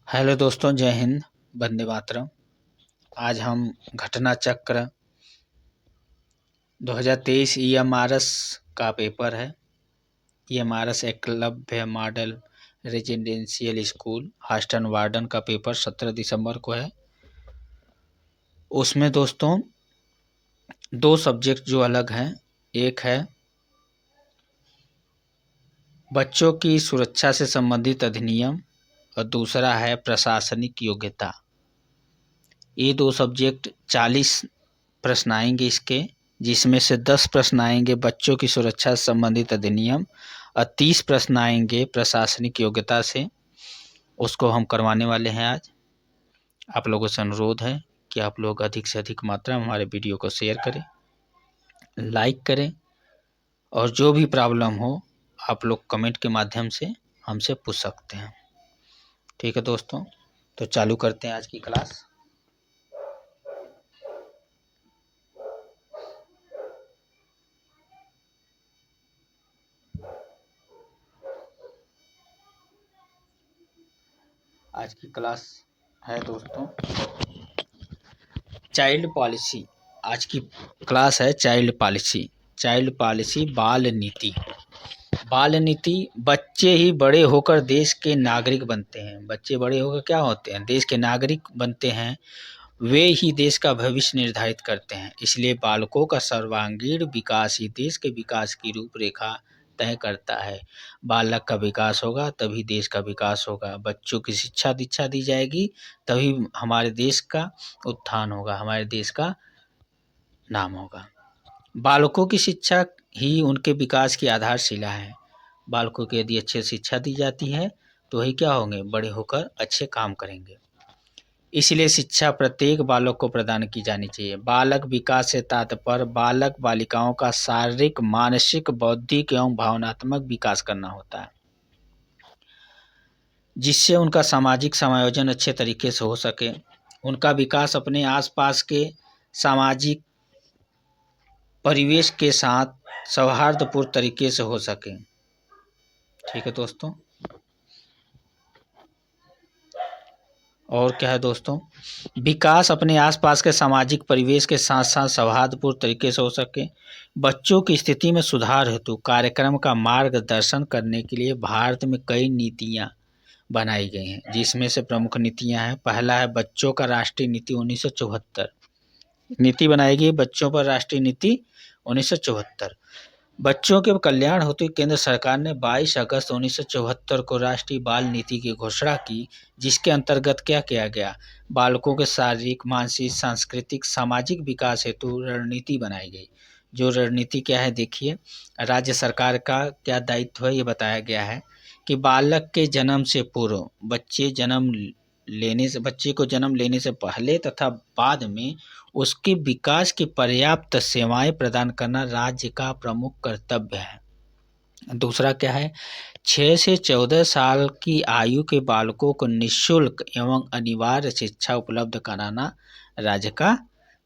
Hello दोस्तों, जय हिंद, वंदे मातरम। आज हम घटना चक्र 2023 ईएमआरएस का पेपर है। EMRS Eklavya model residential school hostel warden का पेपर 17 दिसंबर को है। उसमें दोस्तों दो सब्जेक्ट जो अलग हैं, एक है बच्चों की सुरक्षा से संबंधित अधिनियम और दूसरा है प्रशासनिक योग्यता। ये दो सब्जेक्ट 40 प्रश्न आएंगे इसके, जिसमें से 10 प्रश्न आएंगे बच्चों की सुरक्षा से संबंधित अधिनियम और 30 प्रश्न आएंगे प्रशासनिक योग्यता से। उसको हम करवाने वाले हैं आज। आप लोगों से अनुरोध है कि आप लोग अधिक से अधिक मात्रा में हमारे वीडियो को शेयर करें, लाइक करें, और जो भी प्रॉब्लम हो आप लोग कमेंट के माध्यम से हमसे पूछ सकते हैं। ठीक है दोस्तों, तो चालू करते हैं आज की क्लास। आज की क्लास है दोस्तों चाइल्ड पॉलिसी। आज की क्लास है चाइल्ड पॉलिसी बाल नीति। बाल नीति, बच्चे ही बड़े होकर देश के नागरिक बनते हैं। बच्चे बड़े होकर क्या होते हैं? देश के नागरिक बनते हैं। वे ही देश का भविष्य निर्धारित करते हैं। इसलिए बालकों का सर्वांगीण विकास ही देश के विकास की रूपरेखा तय करता है। बालक का विकास होगा तभी देश का विकास होगा। बच्चों की शिक्षा दीक्षा दी जाएगी तभी हमारे देश का उत्थान होगा, हमारे देश का नाम होगा। बालकों की शिक्षा ही उनके विकास की आधारशिला है। बालकों को यदि अच्छी शिक्षा दी जाती है तो वही क्या होंगे? बड़े होकर अच्छे काम करेंगे। इसलिए शिक्षा प्रत्येक बालक को प्रदान की जानी चाहिए। बालक विकास से तात्पर्य बालक बालिकाओं का शारीरिक, मानसिक, बौद्धिक एवं भावनात्मक विकास करना होता है, जिससे उनका सामाजिक समायोजन अच्छे तरीके से हो सके। उनका विकास अपने आसपास के सामाजिक परिवेश के साथ सौहार्दपूर्ण तरीके से हो सके। ठीक है दोस्तों, और क्या है दोस्तों? विकास अपने आसपास के सामाजिक परिवेश के साथ साथ सौहार्दपूर्ण तरीके से हो सके। बच्चों की स्थिति में सुधार हेतु कार्यक्रम का मार्गदर्शन करने के लिए भारत में कई नीतियां बनाई गई हैं, जिसमें से प्रमुख नीतियां हैं। पहला है बच्चों का राष्ट्रीय नीति 1974। नीति बनाई गई बच्चों पर राष्ट्रीय नीति 1974। बच्चों के कल्याण हेतु केंद्र सरकार ने 22 अगस्त 1974 को राष्ट्रीय बाल नीति की घोषणा की, जिसके अंतर्गत क्या किया गया? बालकों के शारीरिक, मानसिक, सांस्कृतिक, सामाजिक विकास हेतु रणनीति बनाई गई। जो रणनीति क्या है देखिए, राज्य सरकार का क्या दायित्व है ये बताया गया है कि बालक के जन्म से पूर्व, बच्चे को जन्म लेने से पहले तथा बाद में उसके विकास की पर्याप्त सेवाएं प्रदान करना राज्य का प्रमुख कर्तव्य है। दूसरा क्या है? 6 से 14 साल की आयु के बालकों को निःशुल्क एवं अनिवार्य शिक्षा उपलब्ध कराना राज्य का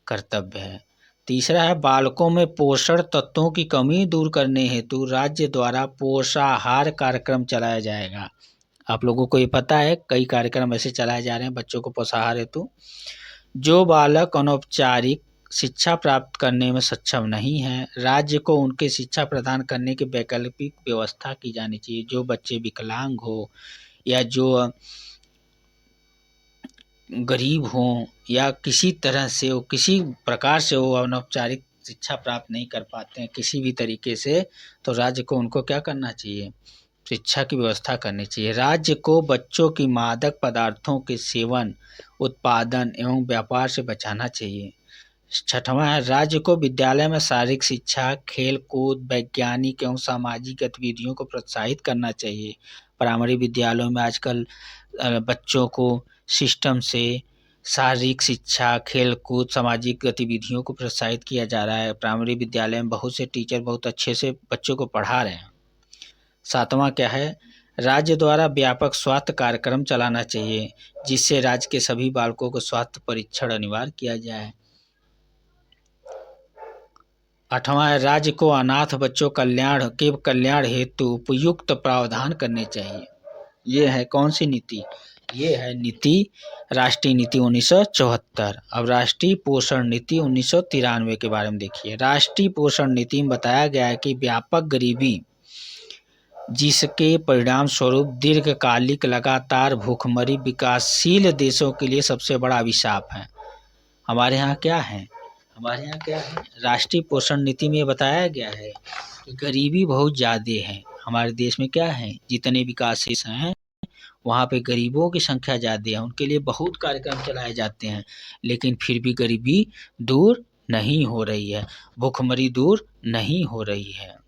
कर्तव्य है। तीसरा है बालकों में पोषण तत्वों की कमी दूर करने हेतु राज्य द्वारा पोषाहार कार्यक्रम चलाया जाएगा। आप लोगों को ये पता है, कई कार्यक्रम ऐसे चलाए जा रहे हैं बच्चों को पोषाहार हेतु। जो बालक अनौपचारिक शिक्षा प्राप्त करने में सक्षम नहीं है, राज्य को उनके शिक्षा प्रदान करने की वैकल्पिक व्यवस्था की जानी चाहिए। जो बच्चे विकलांग हो या जो गरीब हो या किसी तरह से वो, किसी प्रकार से वो अनौपचारिक शिक्षा प्राप्त नहीं कर पाते हैं किसी भी तरीके से, तो राज्य को उनको क्या करना चाहिए? शिक्षा की व्यवस्था करनी चाहिए। राज्य को बच्चों की मादक पदार्थों के सेवन, उत्पादन एवं व्यापार से बचाना चाहिए। छठवां है राज्य को विद्यालय में शारीरिक शिक्षा, खेल कूद, वैज्ञानिक एवं सामाजिक गतिविधियों को प्रोत्साहित करना चाहिए। प्राइमरी विद्यालयों में आजकल बच्चों को सिस्टम से शारीरिक शिक्षा, खेल कूद, सामाजिक गतिविधियों को प्रोत्साहित किया जा रहा है। प्राइमरी विद्यालय में बहुत से टीचर बहुत अच्छे से बच्चों को पढ़ा रहे हैं। सातवां क्या है? राज्य द्वारा व्यापक स्वास्थ्य कार्यक्रम चलाना चाहिए, जिससे राज्य के सभी बालकों को स्वास्थ्य परीक्षण अनिवार्य किया जाए। आठवां है राज्य को अनाथ बच्चों कल्याण हेतु उपयुक्त प्रावधान करने चाहिए। ये है कौन सी नीति? ये है नीति, राष्ट्रीय नीति 1974। अब राष्ट्रीय पोषण नीति 1993 के बारे में देखिए। राष्ट्रीय पोषण नीति में बताया गया है कि व्यापक गरीबी, जिसके परिणाम स्वरूप दीर्घकालिक लगातार भूखमरी विकासशील देशों के लिए सबसे बड़ा अभिशाप है। हमारे यहाँ क्या है, राष्ट्रीय पोषण नीति में बताया गया है कि गरीबी बहुत ज़्यादा है हमारे देश में। क्या है, जितने विकासशील हैं वहाँ पे गरीबों की संख्या ज़्यादा है, उनके लिए बहुत कार्यक्रम चलाए जाते हैं, लेकिन फिर भी गरीबी दूर नहीं हो रही है, भूखमरी दूर नहीं हो रही है।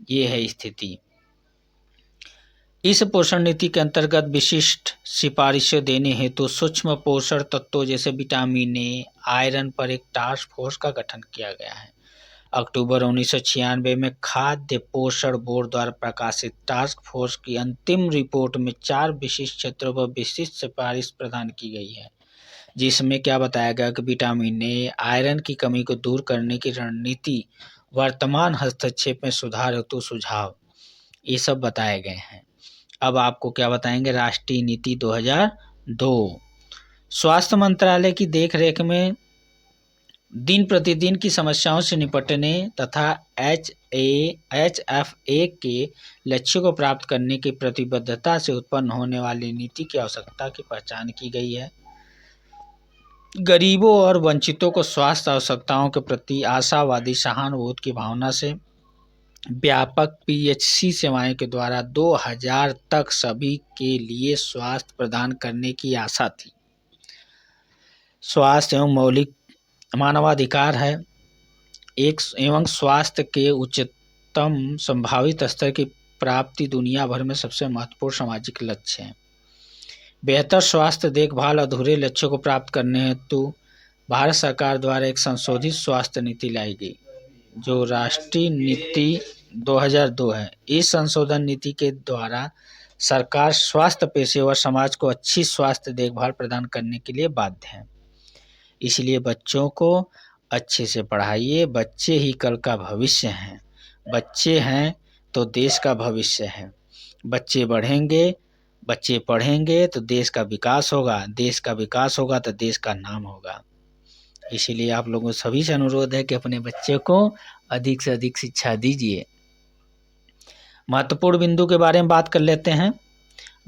ये है स्थिति। इस पोषण नीति के अंतर्गत विशिष्ट सिफारिशें देने हेतु सूक्ष्म पोषण तत्वों जैसे विटामिन ए, आयरन पर एक टास्क फोर्स का गठन किया गया है। अक्टूबर 1996 में खाद्य पोषण बोर्ड द्वारा प्रकाशित टास्क फोर्स की अंतिम रिपोर्ट में 4 विशिष्ट क्षेत्रों पर विशिष्ट सिफारिश प्रदान की गई है, जिसमें क्या बताया गया कि विटामिन ए, आयरन की कमी को दूर करने की रणनीति, वर्तमान हस्तक्षेप में सुधार हेतु सुझाव, ये सब बताए गए हैं। अब आपको क्या बताएंगे, राष्ट्रीय नीति 2002। स्वास्थ्य मंत्रालय की देखरेख में दिन प्रतिदिन की समस्याओं से निपटने तथा HFA के लक्ष्यों को प्राप्त करने की प्रतिबद्धता से उत्पन्न होने वाली नीति की आवश्यकता की पहचान की गई है। गरीबों और वंचितों को स्वास्थ्य आवश्यकताओं के प्रति आशावादी सहानुभूति की भावना से व्यापक PHC सेवाएं के द्वारा 2000 तक सभी के लिए स्वास्थ्य प्रदान करने की आशा थी। स्वास्थ्य एवं मौलिक मानवाधिकार है एवं स्वास्थ्य के उच्चतम संभावित स्तर की प्राप्ति दुनिया भर में सबसे महत्वपूर्ण सामाजिक लक्ष्य है। बेहतर स्वास्थ्य देखभाल अधूरे लक्ष्यों को प्राप्त करने हेतु भारत सरकार द्वारा एक संशोधित स्वास्थ्य नीति लाई गई, जो राष्ट्रीय नीति 2002 है। इस संशोधन नीति के द्वारा सरकार स्वास्थ्य पेशेवर समाज को अच्छी स्वास्थ्य देखभाल प्रदान करने के लिए बाध्य है। इसलिए बच्चों को अच्छे से पढ़ाइए, बच्चे ही कल का भविष्य हैं। बच्चे हैं तो देश का भविष्य है। बच्चे बढ़ेंगे, बच्चे पढ़ेंगे तो देश का विकास होगा, देश का विकास होगा तो देश का नाम होगा। इसीलिए आप लोगों सभी से अनुरोध है कि अपने बच्चे को अधिक से अधिक शिक्षा दीजिए। महत्वपूर्ण बिंदु के बारे में बात कर लेते हैं।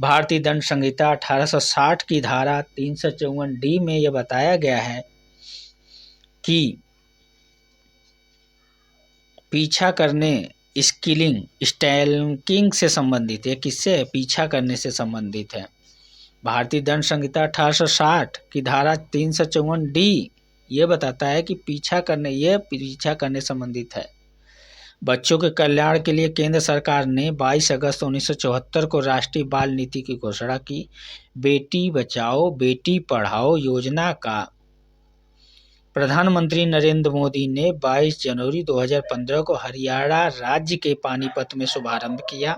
भारतीय दंड संहिता 1860 की धारा 354D में यह बताया गया है कि पीछा करने, स्किलिंग, स्टैकिंग से संबंधित है। किससे? पीछा करने से संबंधित है। भारतीय दंड संहिता 1860 की धारा 354D ये बताता है कि पीछा करने संबंधित है। बच्चों के कल्याण के लिए केंद्र सरकार ने 22 अगस्त 1974 को राष्ट्रीय बाल नीति की घोषणा की। बेटी बचाओ बेटी पढ़ाओ योजना का प्रधानमंत्री नरेंद्र मोदी ने 22 जनवरी 2015 को हरियाणा राज्य के पानीपत में शुभारंभ किया।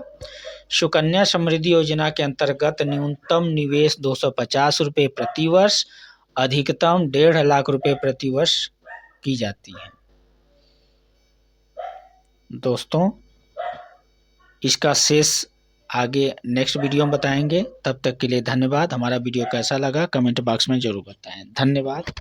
सुकन्या समृद्धि योजना के अंतर्गत न्यूनतम निवेश 250 रुपये प्रति वर्ष, अधिकतम 1.5 लाख रुपये प्रति वर्ष की जाती है। दोस्तों, इसका शेष आगे नेक्स्ट वीडियो में बताएंगे। तब तक के लिए धन्यवाद। हमारा वीडियो कैसा लगा कमेंट बॉक्स में जरूर बताएं। धन्यवाद।